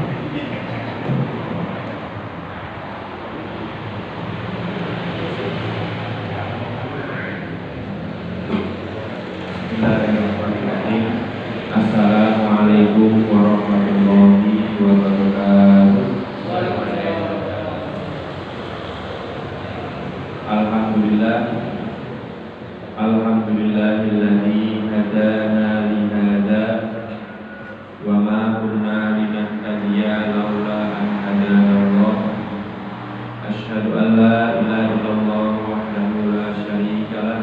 Bismillahirrahmanirrahim. Assalamualaikum warahmatullahi wabarakatuh. Alhamdulillah, alhamdulillahilladzi hadana li hadza wa ma kunna linahtadiya laula an hadana Allah. Asyhadu an la ilaha illallah wahdahu la syarika lah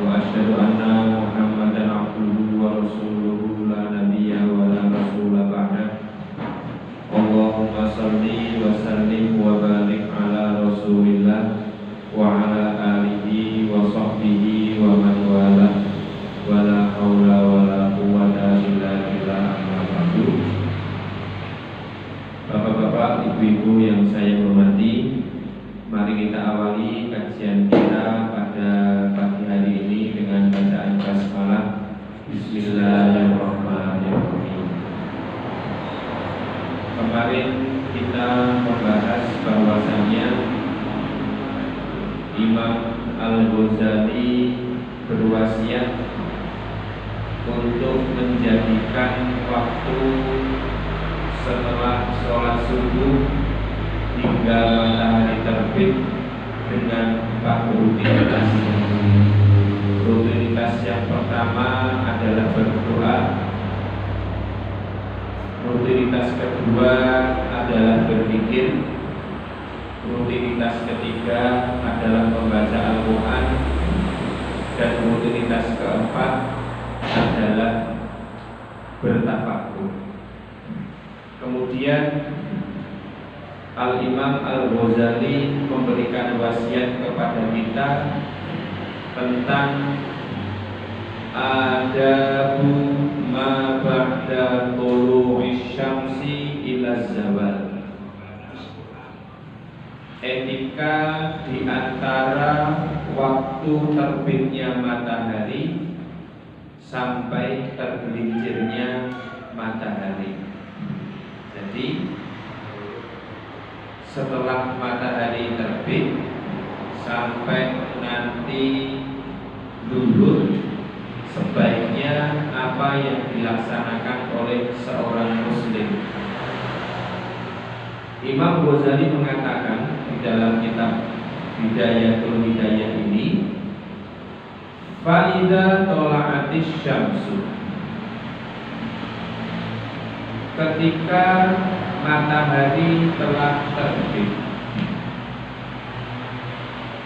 wa asyhadu anna Muhammadan abduhu wa rasuluhu la nabiyya wa la rasula ba'da. Allahumma shalli wa sallim wa barik ala Rasulillah wa ala alihi wa sahbihi wa man wala wa la haula wa la quwwata illa billah. Amma ba'du. Bapak-bapak, ibu-ibu yang saya hormati, mari kita awali kajian kita pada pagi hari ini dengan bacaan basmalah. Bismillahirrahmanirrahim. Kemarin kita membahas bahwasannya Imam Al-Ghazali berwasiat untuk menjadikan waktu setelah sholat subuh hingga matahari terbit dengan 4 rutinitas. Rutinitas yang pertama adalah berdoa. Rutinitas kedua adalah berzikir. Rutinitas ketiga adalah membaca Al-Quran. Dan rutinitas keempat adalah bertafakkur. Kemudian Al-Imam Al-Ghazali memberikan wasiat kepada kita tentang adabu ma ba'da tulu'i syamsi ila zawal. Etika di antara waktu terbitnya matahari sampai tergelincirnya matahari. Jadi setelah matahari terbit sampai nanti zuhur, sebaiknya apa yang dilaksanakan oleh seorang muslim. Imam Ghazali mengatakan di dalam kitab Bidayatul Hidayah ini, fa idza tala'atis syamsu, ketika matahari telah terbit.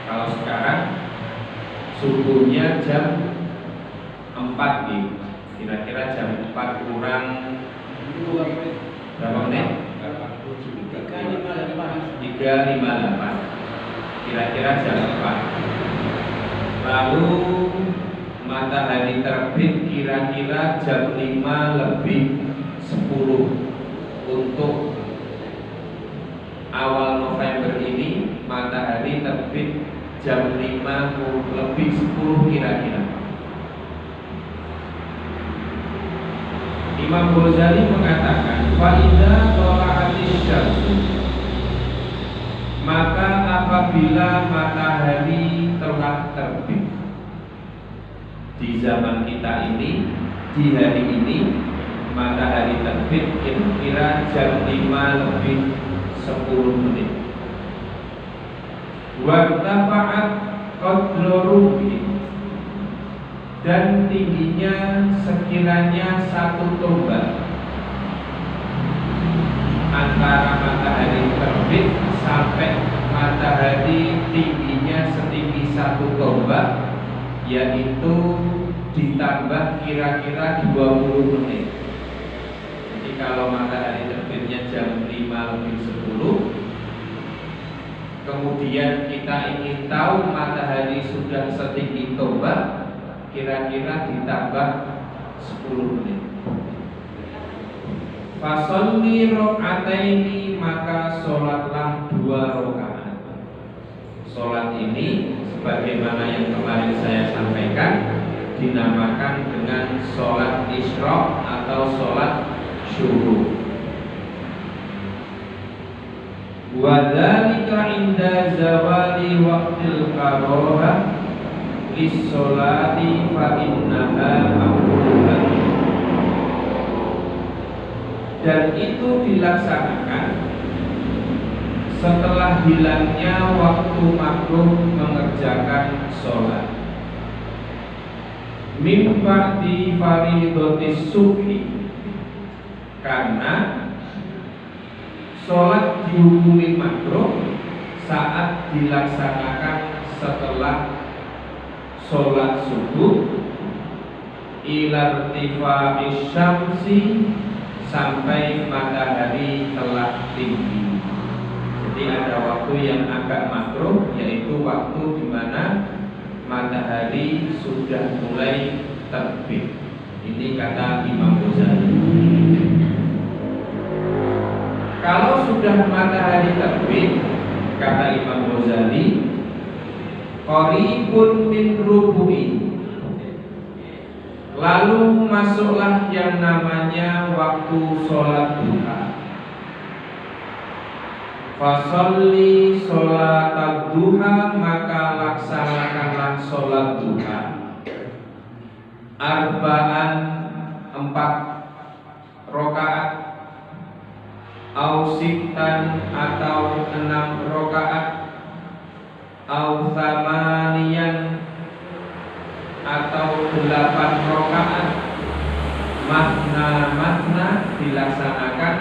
Kalau sekarang subuhnya jam 4 nih, kira-kira jam 4 kurang berapa menit? 3.58, kira-kira jam 4. Lalu matahari terbit kira-kira jam 5:10 untuk awal November ini. Matahari terbit jam 5:10 kira-kira. Imam Ghazali mengatakan, fa idza tala'atis syamsu, maka apabila matahari telah terbit di zaman kita ini, di hari ini, matahari terbit kira-kira jam 5:10. Wartafa'at qadruhu, dan tingginya sekiranya 1 tombak antara matahari terbit sampai matahari tingginya setinggi 1 tombak, yaitu ditambah kira-kira 20 menit. Jadi kalau matahari terbitnya jam 5:10, kemudian kita ingin tahu matahari sudah setinggi tombak, kira-kira ditambah 10 menit. Fasholli rakaataini, maka sholatlah 2 rakaat. Sholat ini sebagaimana yang kemarin saya sampaikan dinamakan dengan sholat isyraq atau sholat syuruk. wa dzalika inda zawali waqtil qararah lis-sholati fa innaha maqru'ah. Dan itu dilaksanakan setelah hilangnya waktu makruh mengerjakan sholat. Min ba'di fardhotis subhi, karena sholat dihukumi makruh saat dilaksanakan setelah sholat subuh ila irtifa'is syamsi, sampai matahari telah tinggi. Jadi ada waktu yang agak makruh, yaitu waktu di mana matahari sudah mulai terbit. Ini kata Imam Ghazali. Kalau sudah matahari terbit, kata Imam Ghazali, qaribun min rubu'i, lalu masuklah yang namanya waktu sholat duha. Fasolli sholat duha, maka laksanakanlah sholat duha. Arba'an, 4 rakaat, au sittan, atau 6 rakaat, au thamaniyan, atau 8 rakaat, makna dilaksanakan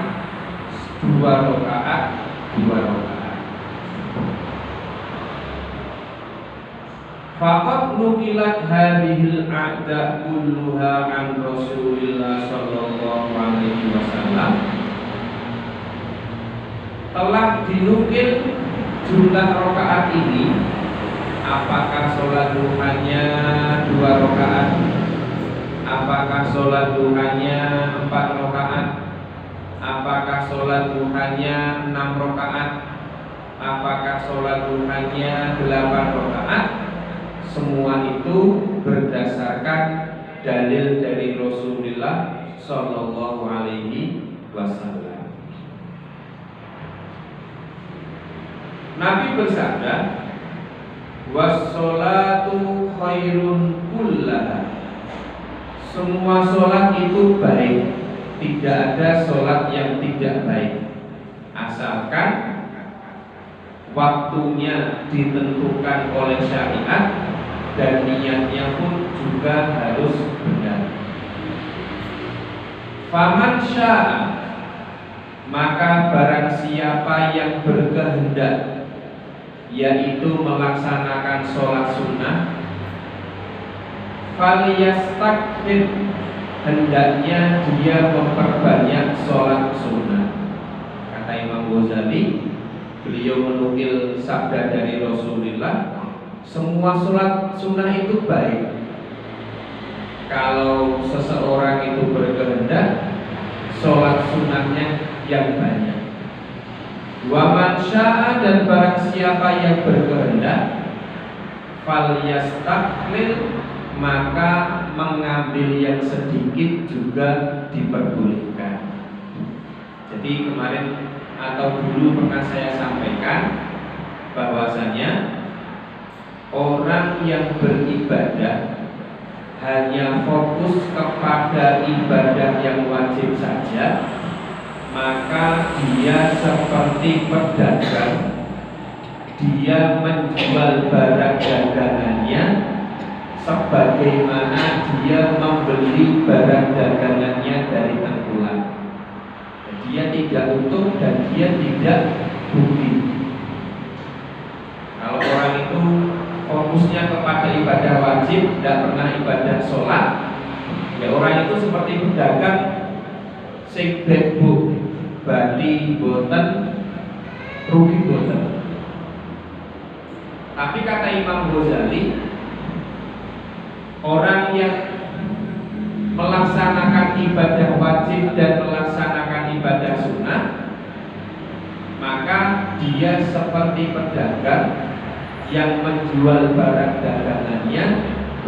2 rakaat. Faqad nukilat hadhil a'da kulluha an Rasulillah sallallahu alaihi wasallam. Telah dinukil jumlah rakaat ini, apakah sholat duhanya 2 rakaat, apakah sholat duhanya 4 rakaat, apakah sholat duhanya 6 rakaat, apakah sholat duhanya 8 rakaat. Semua itu berdasarkan dalil dari Rasulullah sallallahu alaihi wasallam. Nabi bersabda, wassolatu khairun kullaha, semua sholat itu baik, tidak ada sholat yang tidak baik, asalkan waktunya ditentukan oleh syariat dan niatnya pun juga harus benar. Faman syaa, maka barang siapa yang berkehendak, yaitu melaksanakan sholat sunnah, falyastakfir, hendaknya dia memperbanyak sholat sunnah. Kata Imam Ghazali, beliau menukil sabda dari Rasulullah, semua sholat sunnah itu baik kalau seseorang itu berkehendak sholat sunnahnya yang banyak. Wa man syaa, dan barang siapa yang berkehendak, falyastaqlil, maka mengambil yang sedikit juga diperbolehkan. Jadi kemarin atau dulu pernah saya sampaikan bahwasanya orang yang beribadah hanya fokus kepada ibadah yang wajib saja, maka dia seperti pedagang. Dia menjual barang dagangannya sebagaimana dia membeli barang dagangannya dari tengkulak. Dia tidak untung dan dia tidak rugi. Kalau orang itu fokusnya kepada ibadah wajib, tidak pernah ibadah sholat, ya orang itu seperti pedagang sing bebuk, bati boten, rugi boten. Tapi kata Imam Ghazali, orang yang melaksanakan ibadah wajib dan melaksanakan ibadah sunnah, maka dia seperti pedagang yang menjual barang dagangannya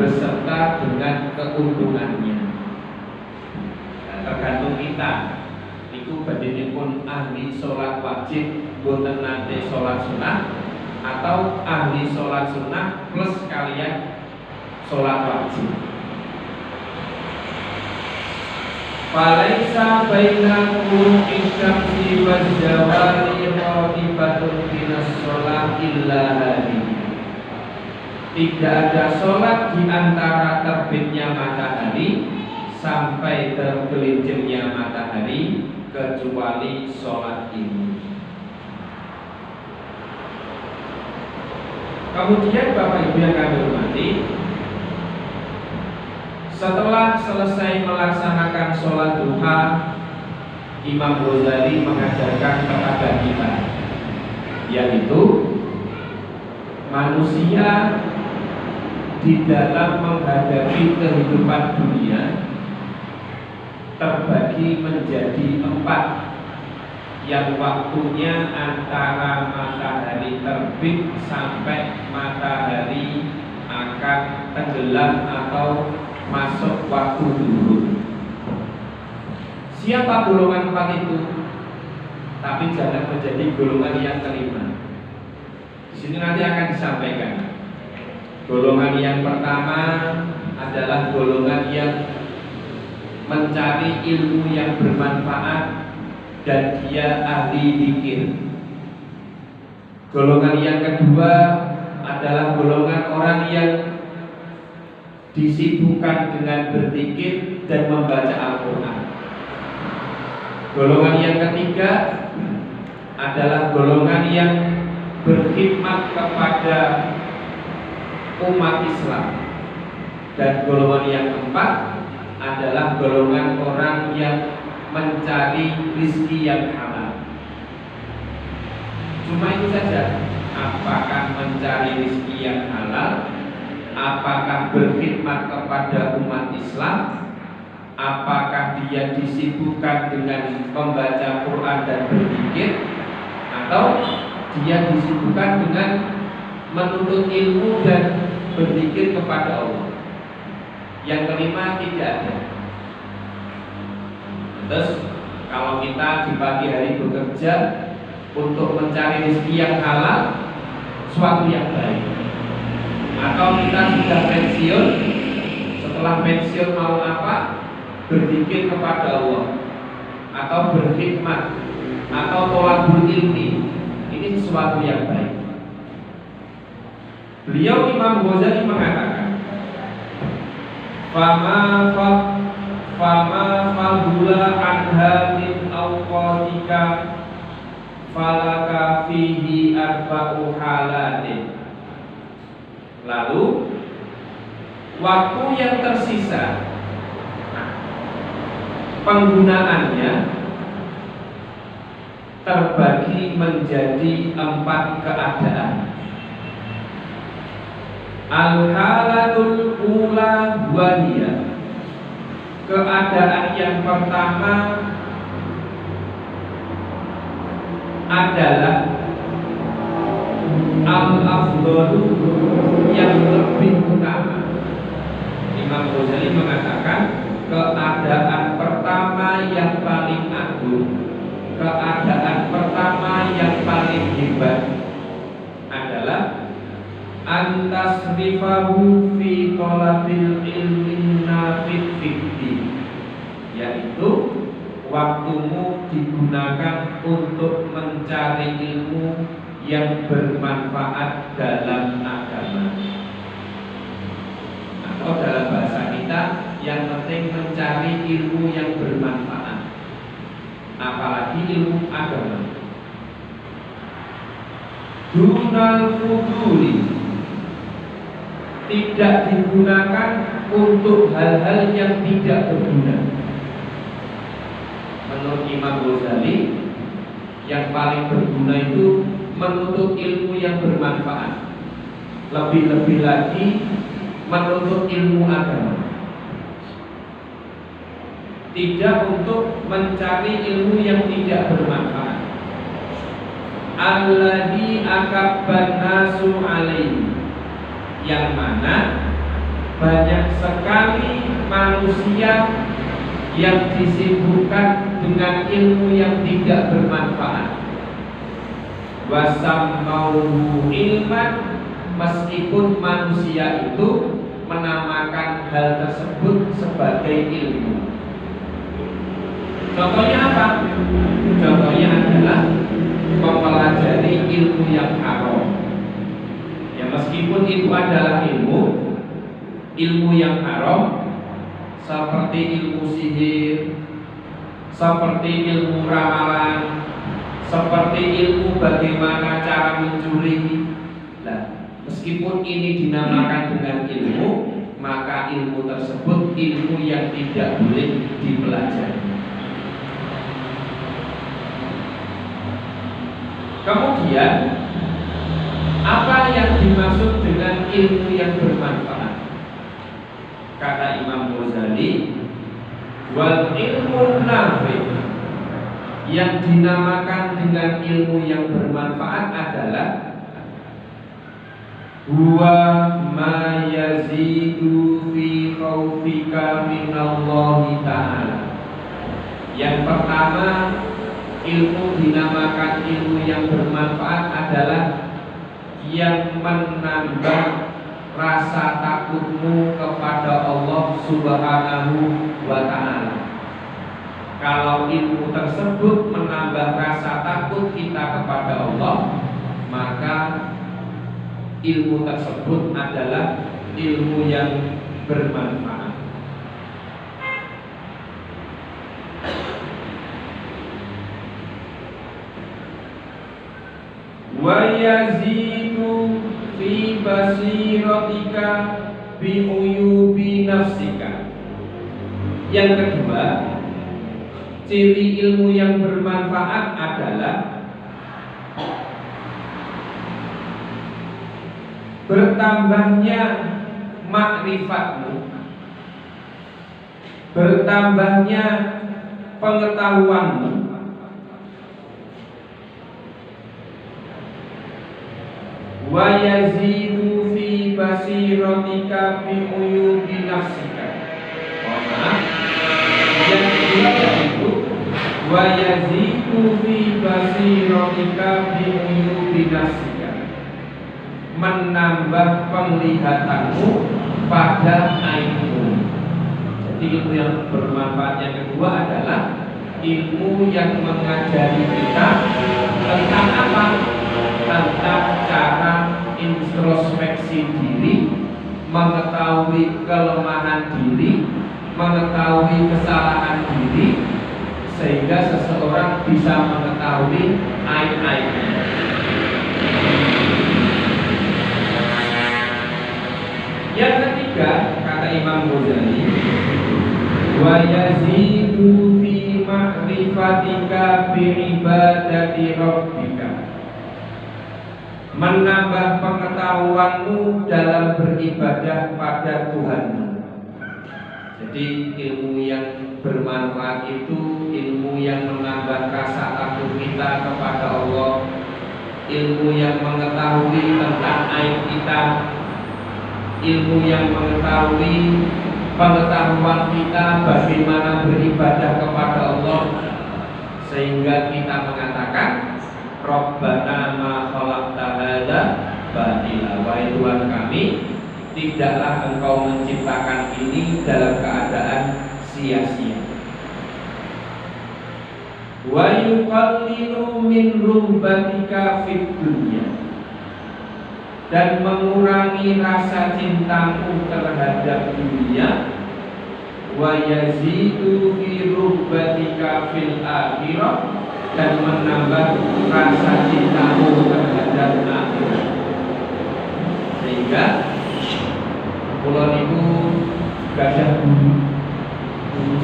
beserta dengan keuntungannya. Nah, tergantung kita iku badinipun ahli sholat wajib boten nate sholat sunnah, atau ahli sholat sunnah plus kalian sholat wajib. Falaisa baina quru'i syamsi wa zawali ratibatun minas sholat illa hadhihi. Tidak ada sholat di antara terbitnya matahari sampai tergelincirnya matahari kecuali sholat ini. Kemudian Bapak Ibu yang kami hormati, setelah selesai melaksanakan sholat duha, Imam Ghazali mengajarkan kepada kita, yaitu manusia di dalam menghadapi kehidupan dunia terbagi menjadi 4, yang waktunya antara matahari terbit sampai matahari akan tenggelam atau masuk waktu zuhur. Siapa golongan 4 itu? Tapi jangan menjadi golongan yang kelima. Di sini nanti akan disampaikan. Golongan yang pertama adalah golongan yang mencari ilmu yang bermanfaat dan dia ahli zikir. Golongan yang kedua adalah golongan orang yang disibukkan dengan berzikir dan membaca Al-Quran. Golongan yang ketiga adalah golongan yang berkhidmat kepada umat Islam. Dan golongan yang keempat adalah golongan orang yang mencari rezeki yang halal. Cuma itu saja. Apakah mencari rezeki yang halal? Apakah berkhidmat kepada umat Islam? Apakah dia disibukkan dengan membaca Quran dan berzikir? Atau dia disibukkan dengan menuntut ilmu dan berzikir kepada Allah? Yang kelima tidak ada. Terus kalau kita di pagi hari bekerja untuk mencari rezeki yang halal, suatu yang baik. Atau kita sudah pensiun, setelah pensiun mau apa? Berzikir kepada Allah, atau berkhidmat, atau thalabul ilmi. Ini sesuatu yang baik. Beliau Imam Ghazali mengatakan, Fama fadula anha min awqatika falaka fihi arba'u halatin. Lalu waktu yang tersisa penggunaannya terbagi menjadi 4 keadaan. Al-halatul ula wahiyah, keadaan yang pertama adalah al-afdalu, yang lebih utama. Imam Ghazali mengatakan keadaan pertama yang paling agung, keadaan pertama yang paling hebat adalah antasrifahu fi thalabil ilmin nafi' fiddin, yaitu waktumu digunakan untuk mencari ilmu yang bermanfaat dalam agama. Atau dalam bahasa kita, yang penting mencari ilmu yang bermanfaat, apalagi ilmu agama. Dunal fuduli, tidak digunakan untuk hal-hal yang tidak berguna. Menurut Imam Ghazali, yang paling berguna itu menuntut ilmu yang bermanfaat, lebih-lebih lagi menuntut ilmu agama. Tidak untuk mencari ilmu yang tidak bermanfaat. Alladzi akabban nasu alaihi, yang mana banyak sekali manusia yang disibukkan dengan ilmu yang tidak bermanfaat. Wasammauhu ilman, meskipun manusia itu menamakan hal tersebut sebagai ilmu. Contohnya apa? Contohnya adalah mempelajari ilmu yang haram. Ya, meskipun itu adalah ilmu yang haram, seperti ilmu sihir, seperti ilmu ramalan, seperti ilmu bagaimana cara mencuri. Nah, meskipun ini dinamakan dengan ilmu, maka ilmu tersebut ilmu yang tidak boleh dipelajari. Kemudian, apa yang dimaksud dengan ilmu yang bermanfaat? Kata Imam Ghazali, wal ilmu nafi, yang dinamakan dengan ilmu yang bermanfaat adalah huwa ma yazidu fi khaufika minallahi ta'ala. Yang pertama, ilmu dinamakan ilmu yang bermanfaat adalah yang menambah rasa takutmu kepada Allah Subhanahu wa ta'ala. Kalau ilmu tersebut menambah rasa takut kita kepada Allah, maka ilmu tersebut adalah ilmu yang bermanfaat. Wa yazidu fi basiratika bi uyubi nafsika. Yang kedua, ciri ilmu yang bermanfaat adalah bertambahnya makrifatmu, bertambahnya pengetahuanmu, wa yazidu fi basiratika bi uyubi nafsika. Yang kedua yaitu wa yazidu fi basiratika bi uyubi nafsika, menambah penglihatanmu pada aibmu. Jadi ilmu yang bermanfaat yang kedua adalah ilmu yang mengajari kita tentang apa? Tentang cara introspeksi diri, mengetahui kelemahan diri, mengetahui kesalahan diri, sehingga seseorang bisa mengetahui aib-aibnya. Yang ketiga, kata Imam Ghazali, wa yazidu fi ma'rifatika bi ibadati rabbika, menambah pengetahuanmu dalam beribadah pada Tuhanmu. Jadi ilmu yang bermanfaat itu ilmu yang menambah rasa takut kita kepada Allah, ilmu yang mengetahui tentang aib kita, ilmu yang mengetahui pengetahuan kita bagaimana beribadah kepada Allah, sehingga kita mengatakan Rabbana ma khalaqta hadza batila, wahai Tuhan kami, tidaklah Engkau menciptakan ini dalam keadaan sia-sia. Wa yuqallilu min rumbatika fid dunya, dan mengurangi rasa cintamu terhadap dunia. Wa yazidu fi rumbatika fil akhirah, dan menambah rasa cintamu terhadap akhirat. Sehingga kula niku gadah guru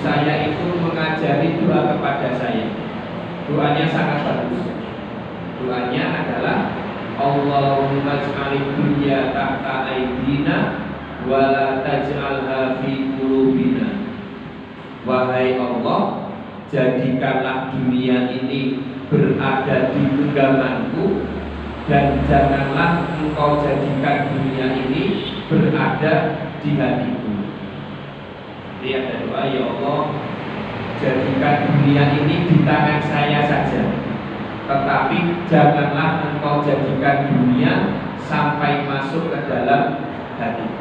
saya itu mengajari doa kepada saya. Doanya sangat bagus. Doanya adalah Allahumma ij'alid dunya tahta aydina wa la taj'alha fi qulubina. Wahai Allah, jadikanlah dunia ini berada di genggamanku, dan janganlah Engkau jadikan dunia ini berada di hatiku. Jadi ada doa, ya Allah, jadikan dunia ini di tangan saya saja, tetapi janganlah engkau jadikan dunia sampai masuk ke dalam hatiku.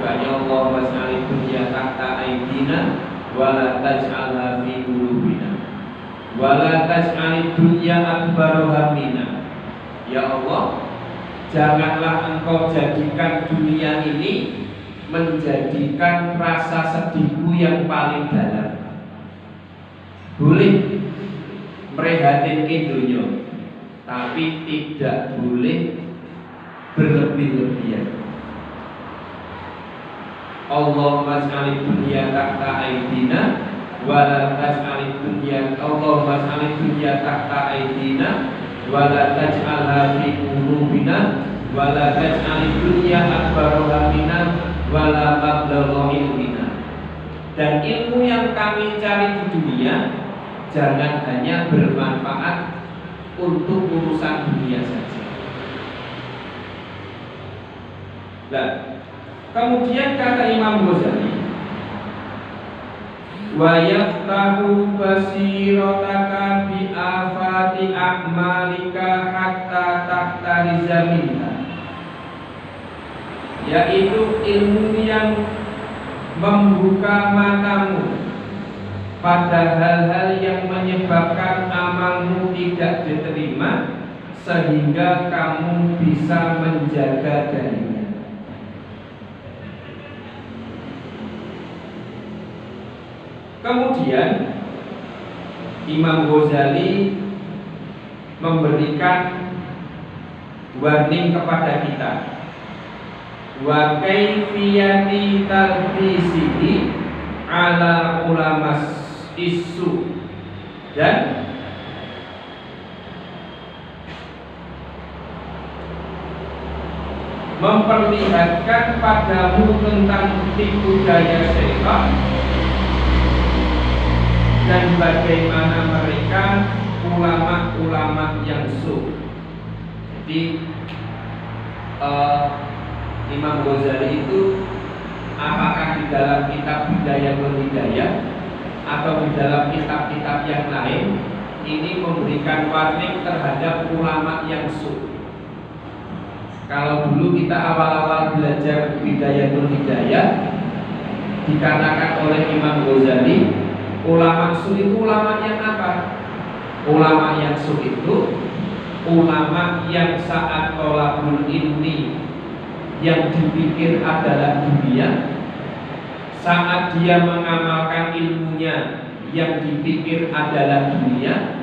Doanya Allah was'alid dunya tahta aydina wala taj'alha fi qulubina wala taj'alid dunya akbar hammina. Ya Allah, janganlah engkau jadikan dunia ini menjadikan rasa sedihku yang paling dalam. Boleh prihatin dunia, tapi tidak boleh berlebih-lebihan. Allahumma ja'alid dunya tahta aydina wala taj'alid dunya Allahumma ja'alid dunya tahta aydina wala taj'alha fi qulubina wala taj'alid dunya akbar hammina wala mablagha ilmina. Dan ilmu yang kami cari di dunia jangan hanya bermanfaat untuk urusan dunia saja. Nah, kemudian kata Imam Ghazali, wa yaftahu basirataka bi afati a'malika hatta tahtariza minha, yaitu ilmu yang membuka matamu pada hal-hal yang menyebabkan amalmu tidak diterima, sehingga kamu bisa menjaga darinya. Kemudian Imam Ghazali memberikan warning kepada kita, wa kaifiyati talbisihi ala ulamas isu, dan memperlihatkan padamu tentang tipu daya syaitan dan bagaimana mereka ulama-ulama yang su. Jadi Imam Ghazali itu apakah di dalam kitab Bidayatul Hidayah atau di dalam kitab-kitab yang lain ini memberikan warning terhadap ulama yang su. Kalau dulu kita awal-awal belajar Bidayatul Hidayah dikatakan oleh Imam Ghazali, ulama su itu ulama yang apa? Ulama yang su itu ulama yang saat tolabul ilmi yang dipikir adalah dunia, saat dia mengamalkan ilmunya yang dipikir adalah dunia,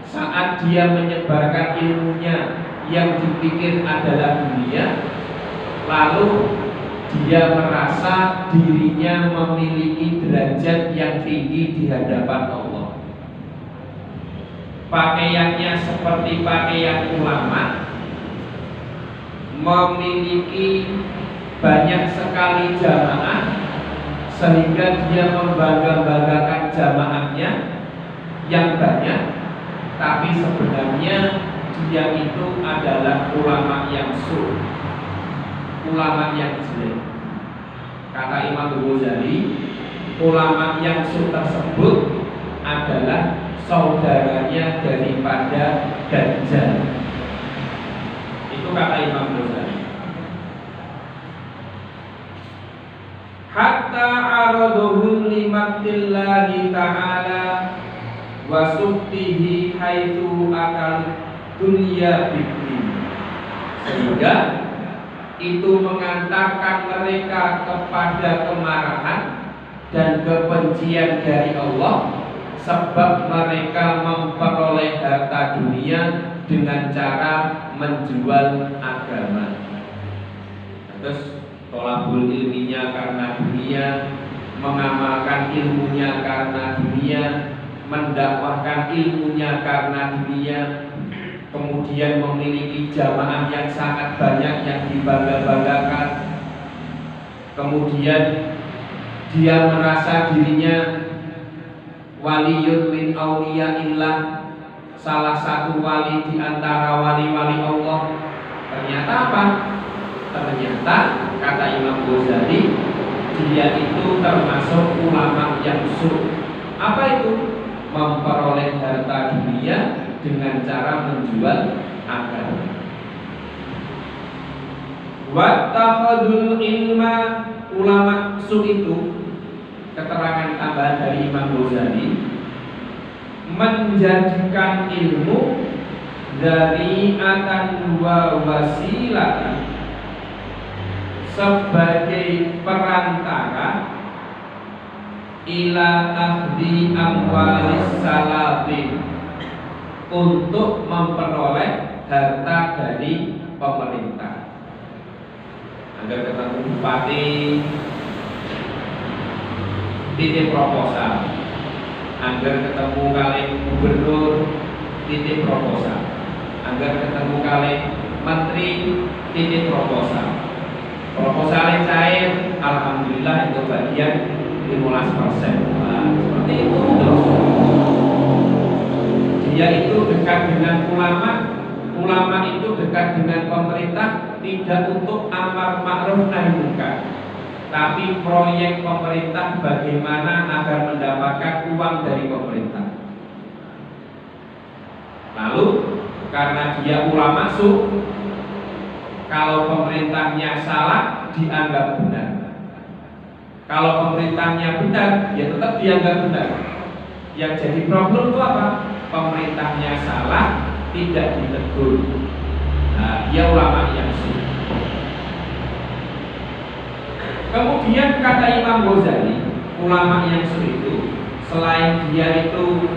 saat dia menyebarkan ilmunya yang dipikir adalah dunia, lalu dia merasa dirinya memiliki derajat yang tinggi di hadapan Allah. Pakaiannya seperti pakaian ulama, memiliki banyak sekali jamaah, sehingga dia membangga-banggakan jamaahnya yang banyak, tapi sebenarnya dia itu adalah ulama yang su, ulama yang jelek. Kata Imam Ghazali, ulama yang su tersebut adalah saudaranya daripada Dajjal. Itu kata Imam Ghazali. Hatta araduhum limaktillahi ta'ala wa subtihi haitsu akal dunia bidin, sehingga itu mengantarkan mereka kepada kemarahan dan kebencian dari Allah, sebab mereka memperoleh harta dunia dengan cara menjual agama. Terus tolabul ilminya karena dunia, mengamalkan ilmunya karena dunia, mendakwahkan ilmunya karena dunia, kemudian memiliki jamaah yang sangat banyak yang dibangga-banggakan, kemudian dia merasa dirinya waliyun min auliyaillah, salah satu wali di antara wali-wali Allah. Ternyata apa? Ternyata kata Imam Ghazali, dia itu termasuk ulama yang su. Apa itu? Memperoleh harta dunia dengan cara menjual agama. Wattakhadul ilma, ulama su itu, keterangan tambahan dari Imam Ghazali, menjadikan ilmu dari atan wa wasilatan, sebagai perantara ila ahdi amwalis salafin, untuk memperoleh harta dari pemerintah. Agar ketemu bupati, titip proposal. Agar ketemu kali gubernur, titip proposal. Agar ketemu kali menteri, titip proposal. Proposalnya cair, alhamdulillah itu bagian 15%. Nah, seperti itu terus. Dia itu dekat dengan ulama, ulama itu dekat dengan pemerintah, tidak untuk amar ma'ruf nahi munkar, tapi proyek pemerintah bagaimana agar mendapatkan uang dari pemerintah. Lalu karena dia ulama su, kalau pemerintahnya salah dianggap benar. Kalau pemerintahnya benar, ya tetap dianggap benar. Yang jadi problem itu apa? Pemerintahnya salah, tidak ditegur. Nah, dia ulama yang su. Kemudian kata Imam Ghazali, ulama yang su itu, selain dia itu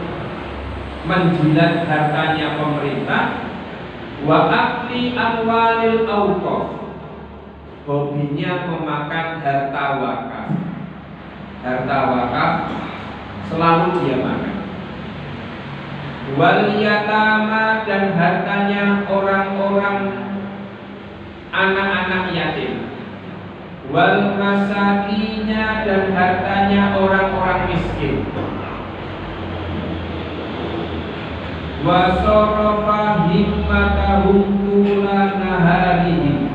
menjilat hartanya pemerintah, wa akli amwalil awqaf, hobinya memakan harta wakaf. Harta wakaf selalu dia makan. Wal yatama, dan hartanya orang-orang anak-anak yatim. Wal masakinya, dan hartanya orang-orang miskin. Wa sarafa himmatahum tula naharihi,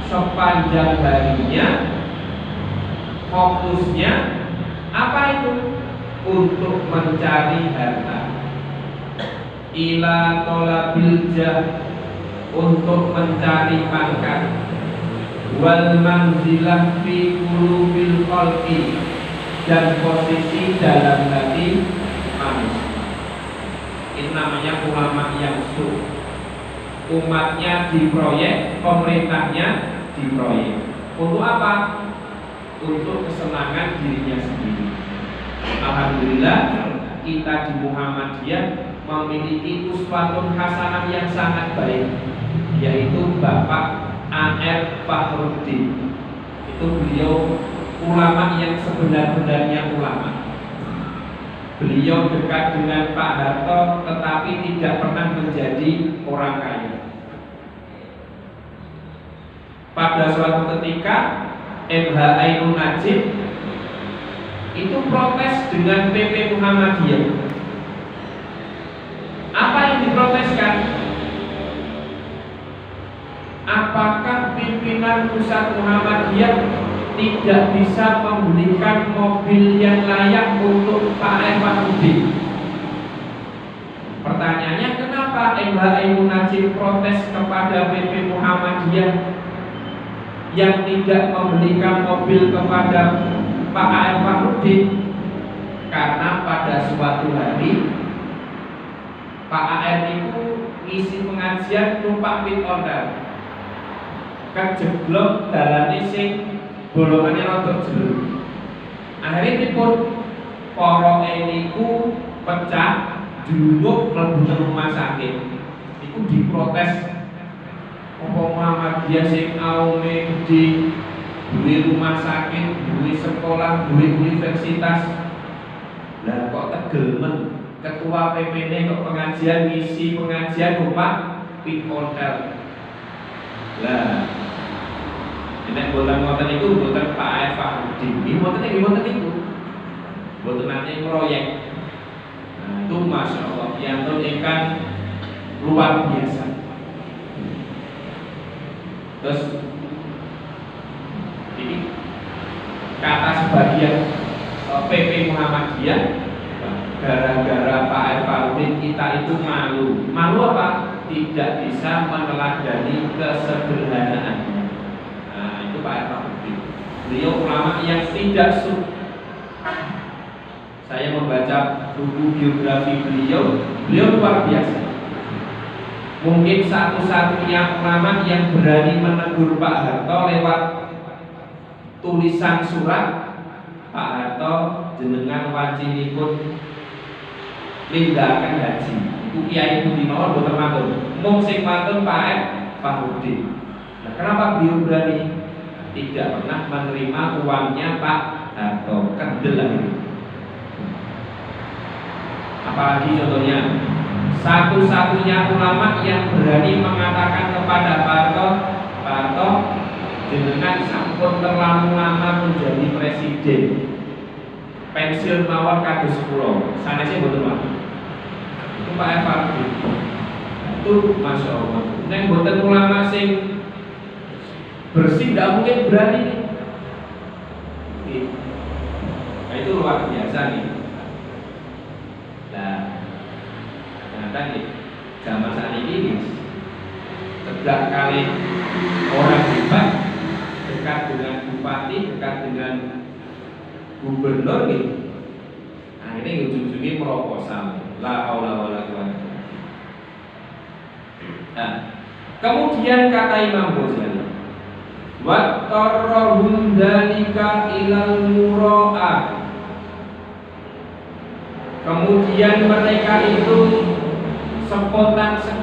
sepanjang harinya fokusnya apa itu? Untuk mencari harta. Ila tolabil jah, untuk mencari pangkat. Wal manzilah fi qulubil khalqi, dan posisi dalam hati manusia. Itu namanya ulama yang su. Umatnya diproyek, pemerintahnya diproyek. Untuk apa? Untuk kesenangan dirinya sendiri. Alhamdulillah kita di Muhammadiyah memiliki uswatun hasanah yang sangat baik, yaitu Bapak A.R. Fakhruddin. Itu beliau ulama yang sebenar-benarnya ulama. Beliau dekat dengan Pak Harto, tetapi tidak pernah menjadi orang kaya. Pada suatu ketika MH Ainun Najib itu protes dengan PP Muhammadiyah. Apa yang diproteskan? Apakah pimpinan pusat Muhammadiyah tidak bisa membelikan mobil yang layak untuk Pak Fakhruddin? Pertanyaannya, kenapa MH Ainun Najib protes kepada PP Muhammadiyah yang tidak membelikan mobil kepada Pak Fakhruddin? Karena pada suatu hari Pak AR itu ngisi pengajian numpak pit order, kejeblok dalane sing bolongannya rontok jero. Akhirnya dipun poroke niku pecah, jumuk mlebu rumah sakit. Iku diprotes, apa Muhammadiyah sing aume gede, duwe rumah sakit, duwe sekolah, duwe universitas, lah kok tegel men ketua PPN kok pengajian ngisi pengajian numpak pit order. Lah nek boten ngoten iku boten Pak Fakhruddin. Nggih mboten iku. Boten nate proyek. Nah, itu Masya Allah piantun ingkang luar biasa. Terus ini kata sebagian PP Muhammadiyah, gara-gara Pak Evaludin kita itu malu. Malu apa? Tidak bisa meneladani kesederhanaan. Nah, itu Pak Evaludin. Beliau ulama yang tidak saya membaca buku biografi beliau luar biasa. Mungkin satu-satunya ulama yang berani menegur Pak Harto lewat tulisan surat, Pak Harto jenengan wajibipun nindakaken haji. Iku Kiai Budi mawon boten matur. Mung sing matur Pak Evaludin. Nah, kenapa beliau berani? Tidak pernah menerima uangnya Pak Harto, kendel lagi. Apalagi contohnya satu-satunya ulama yang berani mengatakan kepada Pak Harto, jenengan sampun terlalu lama menjadi presiden, pensiun mawon kados kula, sanesé mboten wonten. Itu Pak Evaludin. Itu Masya Allah. Neng mboten ulama sing bersih tidak mungkin berani. Nah, itu luar biasa nih. Nah, ternyata nih zaman saat ini tegak kali orang hebat, dekat dengan bupati, dekat dengan gubernur nih. Nah, ini ujung-ujungnya proposal. La haula wala quwwata. Nah, kemudian kata Imam Ghazali, wa tarrahum dzalika ilal mura'ah. Kemudian mereka itu spontan sekali